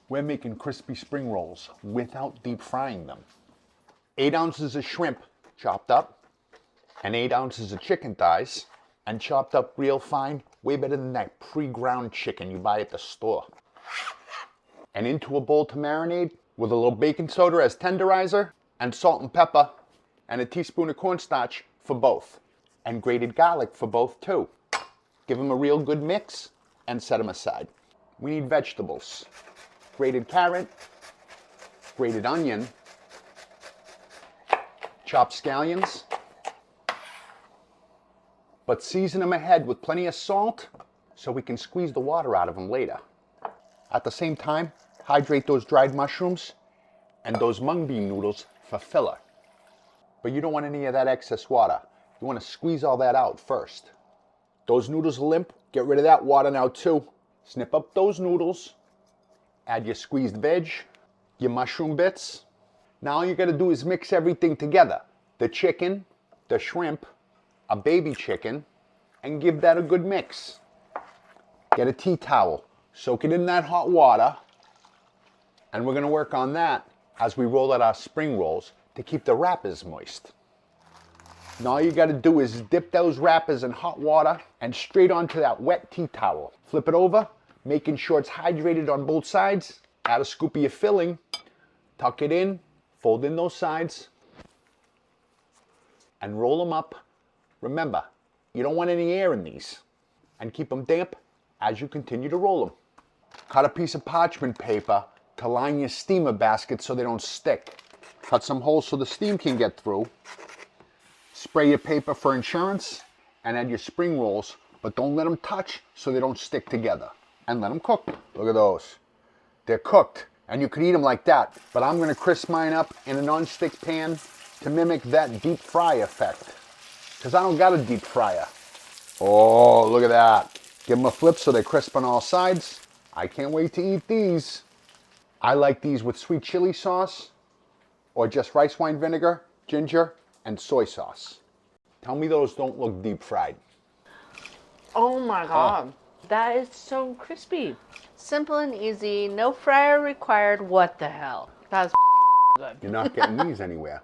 We're making crispy spring rolls without deep frying them. 8 ounces of shrimp chopped up, and 8 ounces of chicken thighs, and chopped up real fine, way better than that pre-ground chicken you buy at the store. And into a bowl to marinate with a little baking soda as tenderizer, and salt and pepper, and a teaspoon of cornstarch for both, and grated garlic for both too. Give them a real good mix and set them aside. We need vegetables. Grated carrot, grated onion, chopped scallions, but season them ahead with plenty of salt so we can squeeze the water out of them later. At the same time, hydrate those dried mushrooms and those mung bean noodles for filler. But you don't want any of that excess water. You want to squeeze all that out first. Those noodles are limp, get rid of that water now too. Snip up those noodles, add your squeezed veg, your mushroom bits. Now all you gotta do is mix everything together. The chicken, the shrimp, a baby chicken, and give that a good mix. Get a tea towel, soak it in that hot water, and we're gonna work on that as we roll out our spring rolls to keep the wrappers moist. Now all you gotta do is dip those wrappers in hot water and straight onto that wet tea towel. Flip it over, making sure it's hydrated on both sides. Add a scoop of your filling, tuck it in, fold in those sides, and roll them up. Remember, you don't want any air in these, and keep them damp as you continue to roll them. Cut a piece of parchment paper to line your steamer basket so they don't stick. Cut some holes so the steam can get through. Spray your paper for insurance, and add your spring rolls, but don't let them touch so they don't stick together. And let them cook. Look at those. They're cooked, and you could eat them like that, but I'm gonna crisp mine up in a non-stick pan to mimic that deep fry effect, because I don't got a deep fryer. Oh, look at that. Give them a flip so they're crisp on all sides. I can't wait to eat these. I like these with sweet chili sauce, or just rice wine vinegar, ginger, and soy sauce. Tell me those don't look deep fried. Oh my God. That is so crispy. Simple and easy, no fryer required. What the hell? That's good. You're not getting these anywhere.